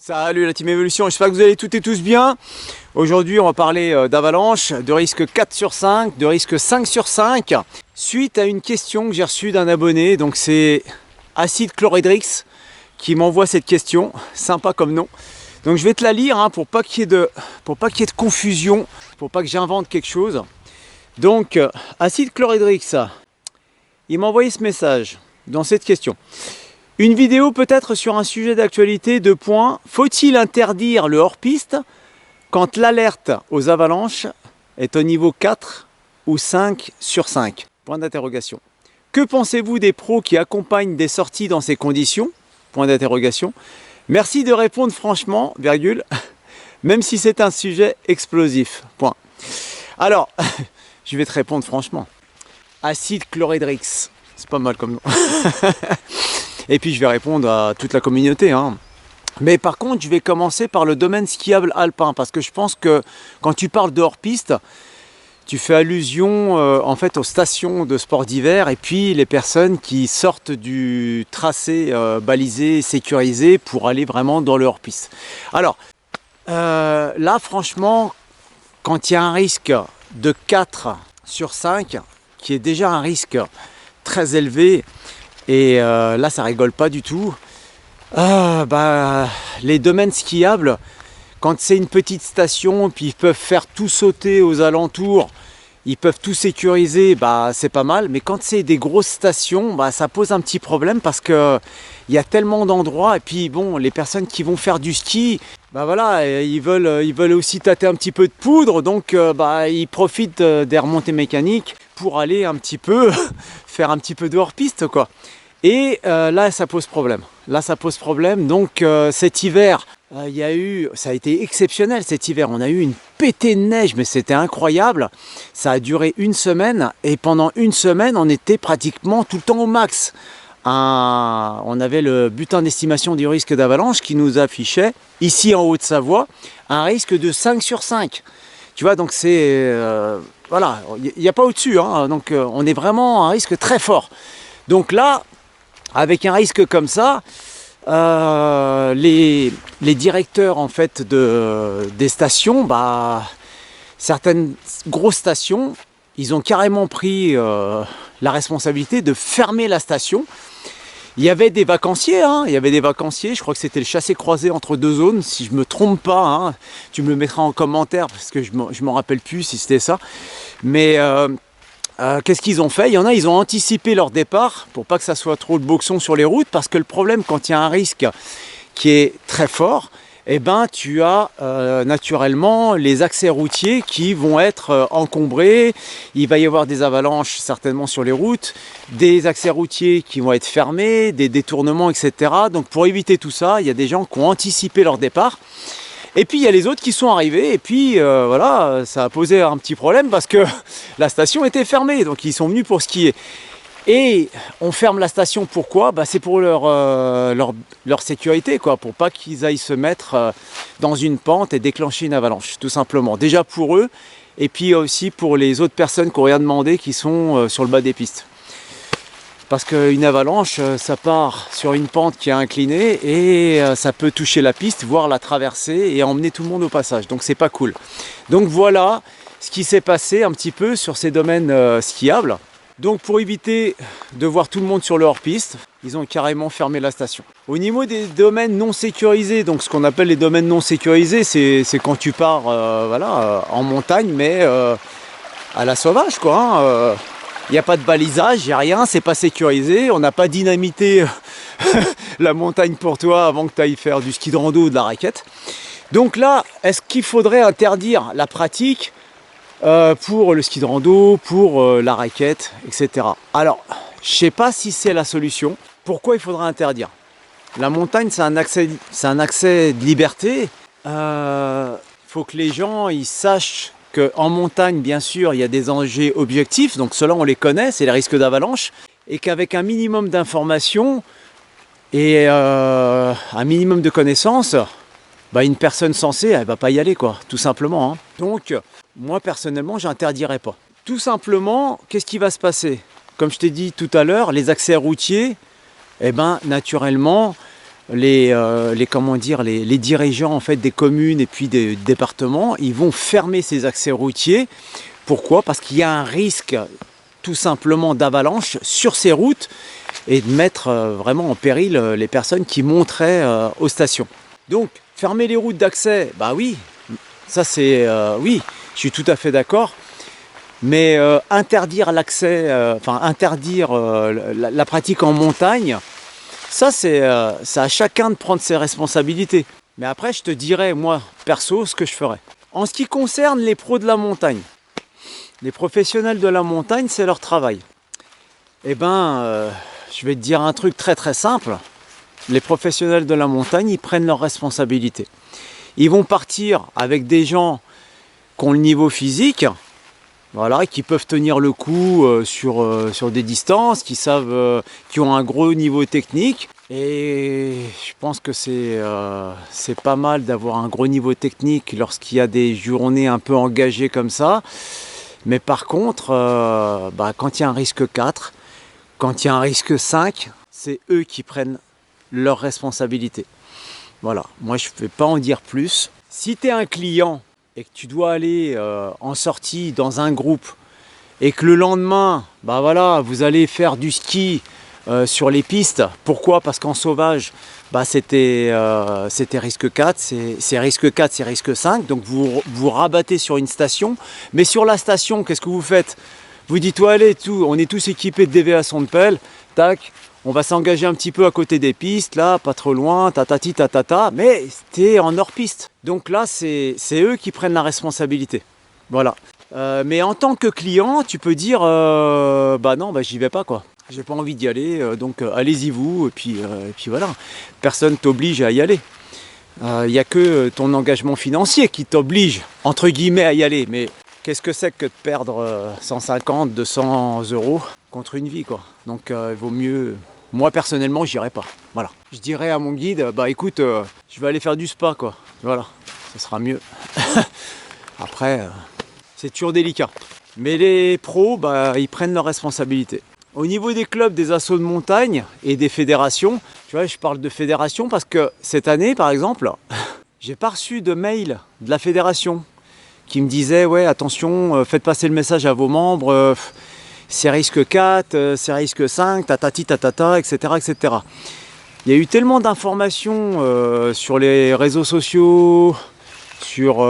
Salut la team Evolution, j'espère que vous allez toutes et tous bien. Aujourd'hui on va parler d'avalanche, de risque 4 sur 5, de risque 5 sur 5. Suite à une question que j'ai reçue d'un abonné, donc c'est Acide Chlorhydrix qui m'envoie cette question, sympa comme nom. Donc je vais te la lire pour pas qu'il y ait de confusion, pour pas que j'invente quelque chose. Donc Acide Chlorhydrix, il m'a envoyé ce message dans cette question. Une vidéo peut-être sur un sujet d'actualité, 2 points. Faut-il interdire le hors-piste quand l'alerte aux avalanches est au niveau 4 ou 5 sur 5 ? Point d'interrogation. Que pensez-vous des pros qui accompagnent des sorties dans ces conditions ? Point d'interrogation. Merci de répondre franchement, virgule, même si c'est un sujet explosif. Point. Alors, je vais te répondre franchement. Acide Chlorhydrix, c'est pas mal comme nom. Et puis je vais répondre à toute la communauté. Mais par contre, je vais commencer par le domaine skiable alpin. Parce que je pense que quand tu parles de hors-piste, tu fais allusion en fait aux stations de sport d'hiver. Et puis les personnes qui sortent du tracé balisé, sécurisé pour aller vraiment dans le hors-piste. Alors, là franchement, quand il y a un risque de 4 sur 5, qui est déjà un risque très élevé, et là ça rigole pas du tout. Les domaines skiables, quand c'est une petite station, puis ils peuvent faire tout sauter aux alentours, ils peuvent tout sécuriser, c'est pas mal. Mais quand c'est des grosses stations, ça pose un petit problème parce que il y a tellement d'endroits. Et puis bon, les personnes qui vont faire du ski, ils veulent aussi tâter un petit peu de poudre, donc ils profitent des remontées mécaniques pour aller un petit peu faire un petit peu de hors-piste, quoi. Et là ça pose problème. Donc cet hiver, ça a été exceptionnel cet hiver. On a eu une pétée de neige, mais c'était incroyable. Ça a duré une semaine et pendant une semaine, on était pratiquement tout le temps au max. On avait le bulletin d'estimation du risque d'avalanche qui nous affichait, ici en Haute-Savoie, un risque de 5 sur 5. Tu vois, donc c'est... voilà, il n'y a pas au-dessus. Donc on est vraiment à un risque très fort. Donc là, avec un risque comme ça, les directeurs en fait des stations, certaines grosses stations, ils ont carrément pris la responsabilité de fermer la station. Il y avait des vacanciers, je crois que c'était le chassé-croisé entre deux zones, si je ne me trompe pas, tu me le mettras en commentaire parce que je ne m'en rappelle plus si c'était ça. Mais qu'est-ce qu'ils ont fait ? Il y en a, ils ont anticipé leur départ pour pas que ça soit trop de boxon sur les routes, parce que le problème quand il y a un risque qui est très fort, tu as naturellement les accès routiers qui vont être encombrés. Il va y avoir des avalanches certainement sur les routes, des accès routiers qui vont être fermés, des détournements, etc. Donc pour éviter tout ça, il y a des gens qui ont anticipé leur départ. Et puis il y a les autres qui sont arrivés, et puis ça a posé un petit problème parce que la station était fermée, donc ils sont venus pour skier. Et on ferme la station, pourquoi ? C'est pour leur sécurité, quoi, pour pas qu'ils aillent se mettre dans une pente et déclencher une avalanche, tout simplement. Déjà pour eux, et puis aussi pour les autres personnes qui n'ont rien demandé, qui sont sur le bas des pistes. Parce qu'une avalanche, ça part sur une pente qui est inclinée et ça peut toucher la piste, voire la traverser et emmener tout le monde au passage. Donc c'est pas cool. Donc voilà ce qui s'est passé un petit peu sur ces domaines skiables. Donc pour éviter de voir tout le monde sur le hors-piste, ils ont carrément fermé la station. Au niveau des domaines non sécurisés, donc ce qu'on appelle les domaines non sécurisés, c'est quand tu pars en montagne, mais à la sauvage, quoi. Il n'y a pas de balisage, il n'y a rien, c'est pas sécurisé, on n'a pas dynamité la montagne pour toi avant que tu ailles faire du ski de rando ou de la raquette. Donc là, est-ce qu'il faudrait interdire la pratique pour le ski de rando, pour la raquette, etc. Alors, je ne sais pas si c'est la solution. Pourquoi il faudrait interdire ? La montagne, c'est un accès de liberté. Faut que les gens ils sachent qu'en montagne, bien sûr, il y a des dangers objectifs, donc ceux-là, on les connaît, c'est les risques d'avalanche, et qu'avec un minimum d'informations et un minimum de connaissances, une personne sensée, elle ne va pas y aller, quoi, tout simplement. Donc, moi, personnellement, j'interdirais pas. Tout simplement, qu'est-ce qui va se passer ? Comme je t'ai dit tout à l'heure, les accès routiers, naturellement, comment dire, les dirigeants en fait, des communes et puis des départements, ils vont fermer ces accès routiers. Pourquoi? Parce qu'il y a un risque tout simplement d'avalanche sur ces routes et de mettre vraiment en péril les personnes qui monteraient aux stations. Donc, fermer les routes d'accès, bah oui, ça c'est... oui, je suis tout à fait d'accord. Mais interdire l'accès, interdire la pratique en montagne, ça c'est à chacun de prendre ses responsabilités. Mais après, je te dirais, moi, perso, ce que je ferais. En ce qui concerne les pros de la montagne, les professionnels de la montagne, c'est leur travail. Eh ben, je vais te dire un truc très très simple. Les professionnels de la montagne, ils prennent leurs responsabilités. Ils vont partir avec des gens qui ont le niveau physique, voilà, qui peuvent tenir le coup sur des distances, qui savent, qui ont un gros niveau technique. Et je pense que c'est pas mal d'avoir un gros niveau technique lorsqu'il y a des journées un peu engagées comme ça. Mais par contre, quand il y a un risque 4, quand il y a un risque 5, c'est eux qui prennent leurs responsabilités. Voilà, moi je ne vais pas en dire plus. Si tu es un client et que tu dois aller en sortie dans un groupe et que le lendemain, vous allez faire du ski sur les pistes. Pourquoi? Parce qu'en sauvage, c'était risque 4, c'est risque 4, c'est risque 5. Donc vous rabattez sur une station. Mais sur la station, qu'est-ce que vous faites? Vous dites, ouais, allez, on est tous équipés de déviation de pelle. Tac, on va s'engager un petit peu à côté des pistes, là, pas trop loin, tatati, tatata. Mais t'es en hors-piste. Donc là, c'est eux qui prennent la responsabilité. Voilà. Mais en tant que client, tu peux dire, non, j'y vais pas, quoi. J'ai pas envie d'y aller, donc allez-y vous, et puis voilà. Personne t'oblige à y aller. Il n'y a que ton engagement financier qui t'oblige, entre guillemets, à y aller. Mais qu'est-ce que c'est que de perdre 150, 200 euros contre une vie, quoi. Donc il vaut mieux... Moi, personnellement, j'irai pas. Voilà. Je dirais à mon guide, écoute, je vais aller faire du spa, quoi. Voilà, ce sera mieux. Après, c'est toujours délicat. Mais les pros, ils prennent leurs responsabilités. Au niveau des clubs, des assos de montagne et des fédérations, tu vois, je parle de fédération parce que cette année, par exemple, j'ai pas reçu de mail de la fédération qui me disait, ouais, attention, faites passer le message à vos membres, c'est risque 4, c'est risque 5, tatati, tatata, etc., etc. Il y a eu tellement d'informations sur les réseaux sociaux, sur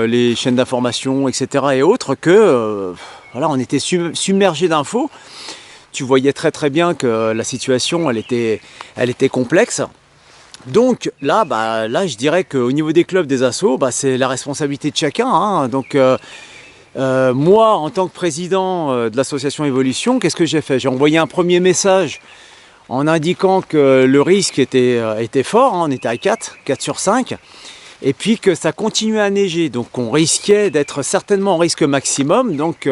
les chaînes d'information, etc. et autres, que on était submergé d'infos. Tu voyais très très bien que la situation elle était complexe. Donc là, je dirais qu'au niveau des clubs, des assos, c'est la responsabilité de chacun, hein. Donc moi, en tant que président de l'association Évolution, qu'est-ce que j'ai fait? J'ai envoyé un premier message en indiquant que le risque était fort, hein. On était à 4 sur 5. Et puis que ça continuait à neiger, donc on risquait d'être certainement en risque maximum. Donc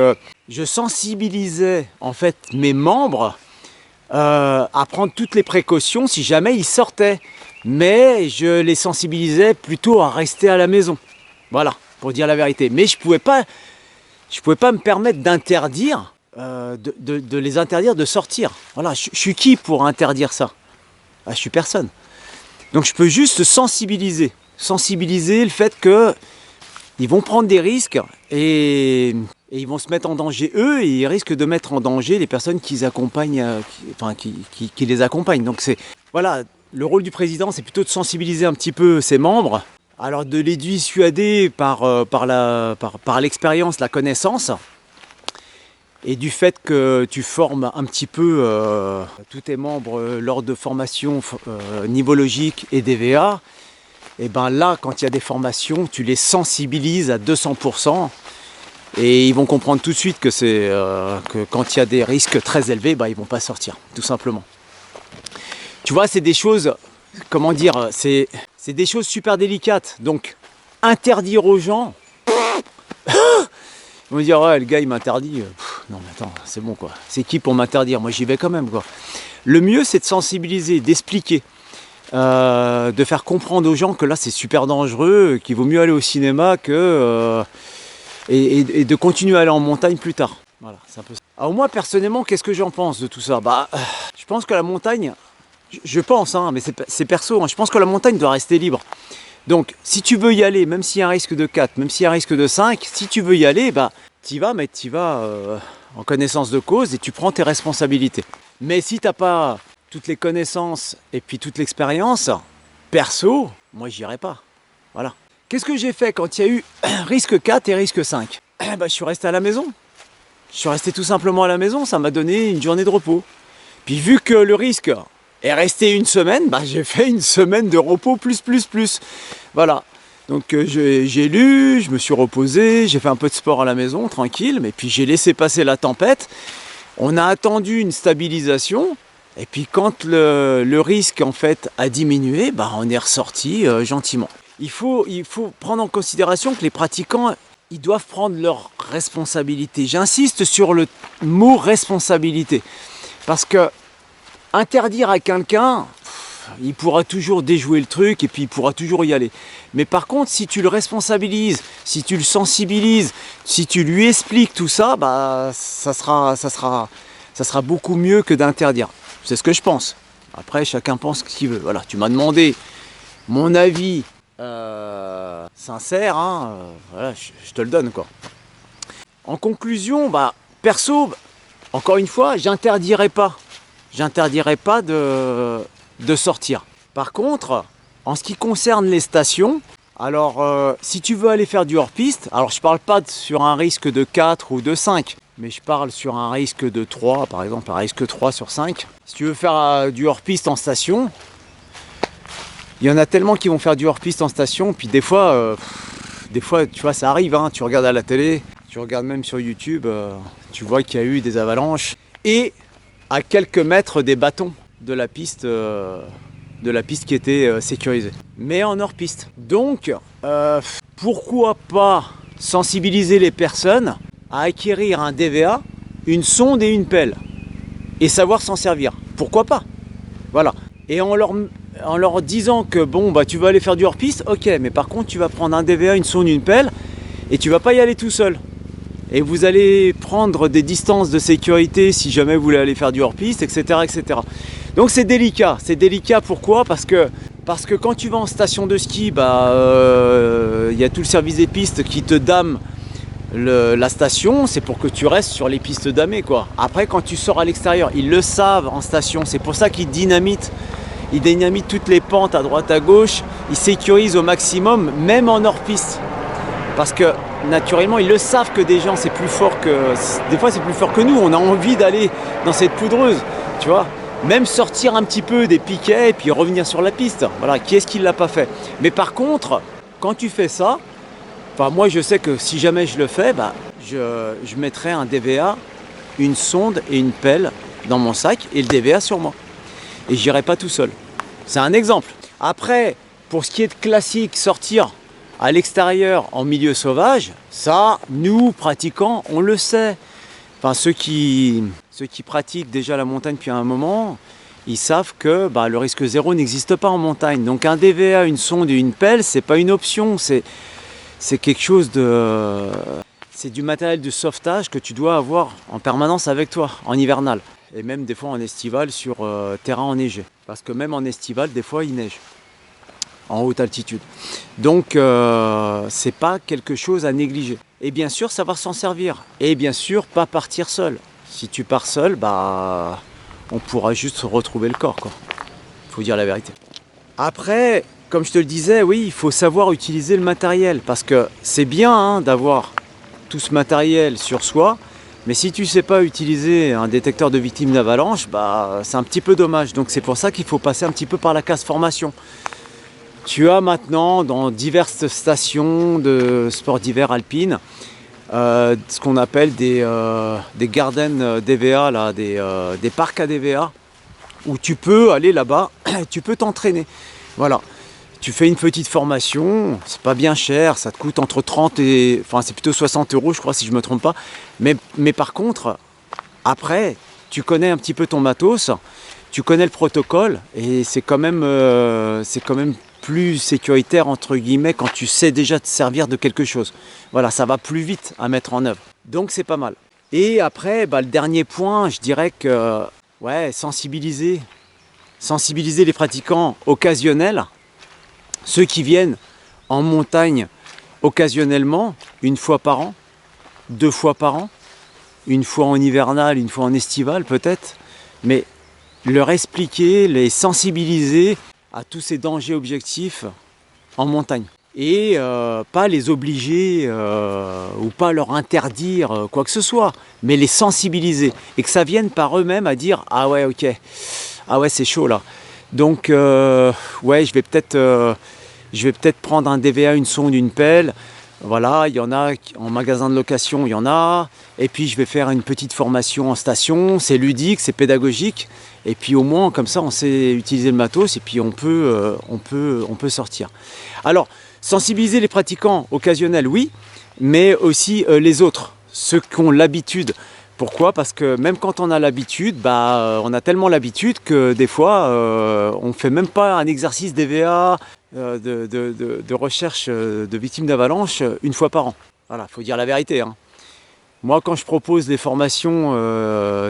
je sensibilisais en fait mes membres à prendre toutes les précautions si jamais ils sortaient. Mais je les sensibilisais plutôt à rester à la maison. Voilà, pour dire la vérité. Mais je pouvais pas me permettre d'interdire, de les interdire de sortir. Voilà, je suis qui pour interdire ça? Je suis personne. Donc je peux juste sensibiliser le fait que ils vont prendre des risques et ils vont se mettre en danger eux et ils risquent de mettre en danger les personnes qui les accompagnent, qui les accompagnent. Donc voilà, le rôle du président, c'est plutôt de sensibiliser un petit peu ses membres, alors de les dissuader par l'expérience, la connaissance, et du fait que tu formes un petit peu tous tes membres lors de formations nivologiques et DVA. Et là, quand il y a des formations, tu les sensibilises à 200% et ils vont comprendre tout de suite que que quand il y a des risques très élevés, ils vont pas sortir, tout simplement. Tu vois, c'est des choses, comment dire, c'est des choses super délicates. Donc, interdire aux gens, ils vont dire, ouais, le gars il m'interdit. Non mais attends, c'est bon quoi. C'est qui pour m'interdire? Moi j'y vais quand même, quoi. Le mieux c'est de sensibiliser, d'expliquer. De faire comprendre aux gens que là c'est super dangereux, qu'il vaut mieux aller au cinéma que et de continuer à aller en montagne plus tard. Voilà, c'est un peu ça. Alors moi personnellement, qu'est-ce que j'en pense de tout ça? Je pense que la montagne, Je pense, hein, mais c'est perso, hein. Je pense que la montagne doit rester libre. Donc, si tu veux y aller, même s'il y a un risque de 4, même s'il y a un risque de 5, si tu veux y aller, bah, t'y vas, mais t'y vas en connaissance de cause et tu prends tes responsabilités. Mais si t'as pas toutes les connaissances et puis toute l'expérience, perso, moi j'irai pas. Voilà. Qu'est-ce que j'ai fait quand il y a eu risque 4 et risque 5? Bah, je suis resté à la maison. Je suis resté tout simplement à la maison, ça m'a donné une journée de repos. Puis vu que le risque est resté une semaine, bah, j'ai fait une semaine de repos plus. Voilà. Donc j'ai lu, je me suis reposé, j'ai fait un peu de sport à la maison, tranquille, mais puis j'ai laissé passer la tempête. On a attendu une stabilisation, et puis quand le risque en fait a diminué, bah, on est ressorti gentiment. Il faut prendre en considération que les pratiquants, ils doivent prendre leurs responsabilités. J'insiste sur le mot responsabilité, parce que interdire à quelqu'un, il pourra toujours déjouer le truc et puis il pourra toujours y aller. Mais par contre, si tu le responsabilises, si tu le sensibilises, si tu lui expliques tout ça, bah, ça sera beaucoup mieux que d'interdire. C'est ce que je pense. Après, chacun pense ce qu'il veut. Voilà, tu m'as demandé mon avis sincère, hein, voilà, je te le donne, quoi. En conclusion, bah, perso, encore une fois, j'interdirai pas de sortir. Par contre, en ce qui concerne les stations, alors si tu veux aller faire du hors-piste, alors je parle pas sur un risque de 4 ou de 5, mais je parle sur un risque de 3, par exemple, un risque 3 sur 5. Si tu veux faire du hors-piste en station, il y en a tellement qui vont faire du hors-piste en station, puis des fois, tu vois, ça arrive, hein, tu regardes à la télé, tu regardes même sur YouTube, tu vois qu'il y a eu des avalanches, et à quelques mètres des bâtons de la piste qui était sécurisée, mais en hors-piste. Donc, pourquoi pas sensibiliser les personnes à acquérir un DVA, une sonde et une pelle, et savoir s'en servir. Pourquoi pas? Voilà. Et en leur disant que bon, bah tu vas aller faire du hors-piste, ok, mais par contre tu vas prendre un DVA, une sonde, une pelle, et tu vas pas y aller tout seul. Et vous allez prendre des distances de sécurité si jamais vous voulez aller faire du hors-piste, etc., etc. Donc c'est délicat. C'est délicat pourquoi? Parce que quand tu vas en station de ski, bah y a tout le service des pistes qui te dame la station, c'est pour que tu restes sur les pistes damées, quoi. Après, quand tu sors à l'extérieur, ils le savent en station, c'est pour ça qu'ils dynamitent toutes les pentes à droite à gauche, ils sécurisent au maximum, même en hors-piste. Parce que naturellement, ils le savent que des gens, c'est plus fort que... Des fois, c'est plus fort que nous, on a envie d'aller dans cette poudreuse, tu vois. Même sortir un petit peu des piquets et puis revenir sur la piste. Voilà, qui est-ce qui ne l'a pas fait? Mais par contre, quand tu fais ça, enfin moi je sais que si jamais je le fais, bah, je mettrai un DVA, une sonde et une pelle dans mon sac et le DVA sur moi. Et j'irai pas tout seul. C'est un exemple. Après, pour ce qui est de classique, sortir à l'extérieur en milieu sauvage, ça, nous pratiquants, on le sait. Enfin, ceux qui pratiquent déjà la montagne depuis un moment, ils savent que bah, le risque zéro n'existe pas en montagne. Donc un DVA, une sonde et une pelle, c'est pas une option. C'est quelque chose de... C'est du matériel de sauvetage que tu dois avoir en permanence avec toi, en hivernal. Et même des fois en estival sur terrain enneigé. Parce que même en estival, des fois, il neige. En haute altitude. Donc, c'est pas quelque chose à négliger. Et bien sûr, savoir s'en servir. Et bien sûr, pas partir seul. Si tu pars seul, bah, on pourra juste retrouver le corps, quoi. Faut dire la vérité. Après, comme je te le disais, oui, il faut savoir utiliser le matériel. Parce que c'est bien hein, d'avoir tout ce matériel sur soi. Mais si tu ne sais pas utiliser un détecteur de victimes d'avalanche, bah, c'est un petit peu dommage. Donc c'est pour ça qu'il faut passer un petit peu par la case formation. Tu as maintenant dans diverses stations de sport d'hiver alpine ce qu'on appelle des garden DVA, là, des parcs à DVA, où tu peux aller là-bas, tu peux t'entraîner. Voilà. Tu fais une petite formation, c'est pas bien cher, ça te coûte entre 30 et... Enfin, c'est plutôt 60 € je crois, si je me trompe pas. Mais par contre, après, tu connais un petit peu ton matos, tu connais le protocole, et c'est quand même plus sécuritaire, entre guillemets, quand tu sais déjà te servir de quelque chose. Voilà, ça va plus vite à mettre en œuvre. Donc, c'est pas mal. Et après, bah, le dernier point, je dirais que... Ouais, sensibiliser sensibiliser les pratiquants occasionnels, ceux qui viennent en montagne occasionnellement, une fois par an, 2 fois par an, une fois en hivernal, une fois en estival peut-être, mais leur expliquer, les sensibiliser à tous ces dangers objectifs en montagne. Et pas les obliger ou pas leur interdire quoi que ce soit, mais les sensibiliser et que ça vienne par eux-mêmes à dire ah ouais ok, ah ouais c'est chaud là. Donc ouais je vais peut-être prendre un DVA, une sonde, une pelle. Voilà, il y en a en magasin de location, il y en a. Et puis je vais faire une petite formation en station, c'est ludique, c'est pédagogique. Et puis au moins comme ça on sait utiliser le matos et puis on peut sortir. Alors sensibiliser les pratiquants occasionnels, oui, mais aussi les autres, ceux qui ont l'habitude. Pourquoi? Parce que même quand on a l'habitude, on a tellement l'habitude que des fois on ne fait même pas un exercice DVA de recherche de victimes d'avalanche une fois par an. Voilà, il faut dire la vérité, hein. Moi, quand je propose des formations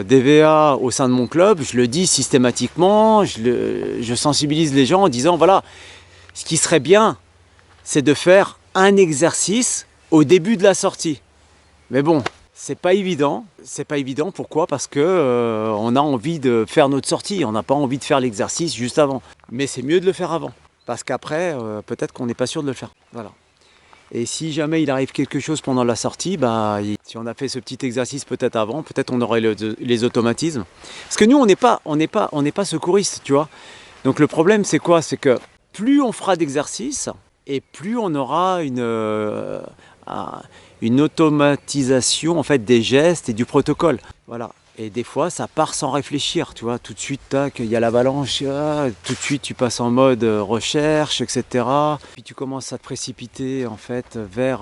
DVA au sein de mon club, je le dis systématiquement, je sensibilise les gens en disant, voilà, ce qui serait bien, c'est de faire un exercice au début de la sortie. Mais bon, c'est pas évident. C'est pas évident, pourquoi? Parce que on a envie de faire notre sortie, on n'a pas envie de faire l'exercice juste avant. Mais c'est mieux de le faire avant, parce qu'après, peut-être qu'on n'est pas sûr de le faire. Voilà. Et si jamais il arrive quelque chose pendant la sortie, si on a fait ce petit exercice peut-être avant, peut-être on aurait les automatismes. Parce que nous, on n'est pas secouristes, tu vois. Donc le problème, c'est quoi? C'est que plus on fera d'exercices, et plus on aura une automatisation en fait des gestes et du protocole. Voilà. Et des fois, ça part sans réfléchir, tu vois. Tout de suite, tac, il y a l'avalanche, tout de suite, tu passes en mode recherche, etc. Puis tu commences à te précipiter, en fait, vers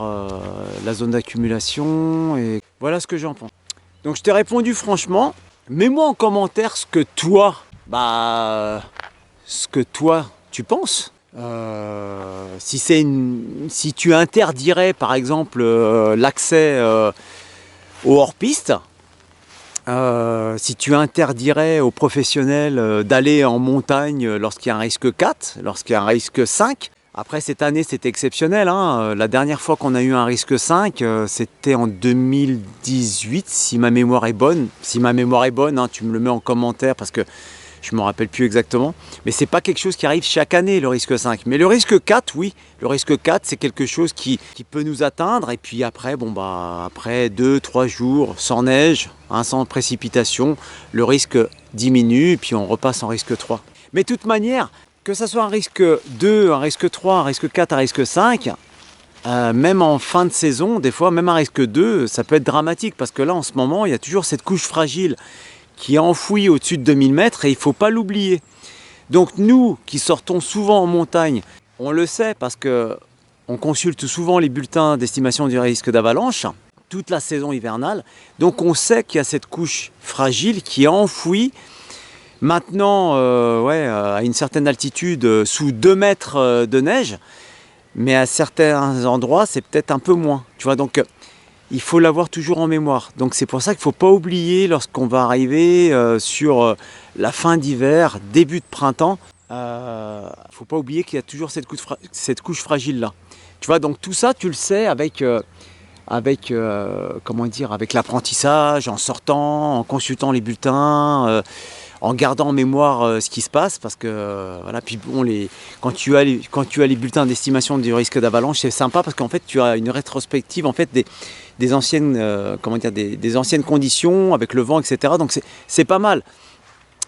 la zone d'accumulation. Et voilà ce que j'en pense. Donc, je t'ai répondu franchement. Mets-moi en commentaire ce que toi, tu penses. Si tu interdirais, par exemple, l'accès aux hors-pistes, si tu interdirais aux professionnels d'aller en montagne lorsqu'il y a un risque 4, lorsqu'il y a un risque 5. Après cette année c'était exceptionnel, hein. La dernière fois qu'on a eu un risque 5, c'était en 2018 si ma mémoire est bonne. Si ma mémoire est bonne, hein, tu me le mets en commentaire parce que je ne me rappelle plus exactement. Mais c'est pas quelque chose qui arrive chaque année, le risque 5. Mais le risque 4, oui. Le risque 4, c'est quelque chose qui peut nous atteindre. Et puis après, après 2-3 jours sans neige, hein, sans précipitation, le risque diminue et puis on repasse en risque 3. Mais de toute manière, que ce soit un risque 2, un risque 3, un risque 4, un risque 5, même en fin de saison, des fois, même un risque 2, ça peut être dramatique. Parce que là, en ce moment, il y a toujours cette couche fragile qui est enfouie au-dessus de 2000 mètres et il ne faut pas l'oublier. Donc nous qui sortons souvent en montagne, on le sait parce qu'on consulte souvent les bulletins d'estimation du risque d'avalanche toute la saison hivernale. Donc on sait qu'il y a cette couche fragile qui est enfouie maintenant à une certaine altitude sous 2 mètres de neige, mais à certains endroits c'est peut-être un peu moins. Tu vois, donc il faut l'avoir toujours en mémoire. Donc c'est pour ça qu'il ne faut pas oublier lorsqu'on va arriver sur la fin d'hiver, début de printemps, il ne faut pas oublier qu'il y a toujours cette couche fragile là. Tu vois, donc tout ça tu le sais avec l'apprentissage, en sortant, en consultant les bulletins, en gardant en mémoire ce qui se passe, parce que voilà. Puis bon, quand tu as les bulletins d'estimation du risque d'avalanche, c'est sympa parce qu'en fait tu as une rétrospective en fait des anciennes des anciennes conditions avec le vent, etc. Donc c'est pas mal.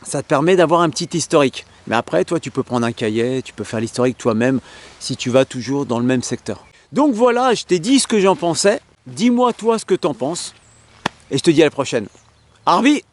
Ça te permet d'avoir un petit historique. Mais après, toi, tu peux prendre un cahier, tu peux faire l'historique toi-même si tu vas toujours dans le même secteur. Donc voilà, je t'ai dit ce que j'en pensais. Dis-moi toi ce que t'en penses. Et je te dis à la prochaine. Harvey!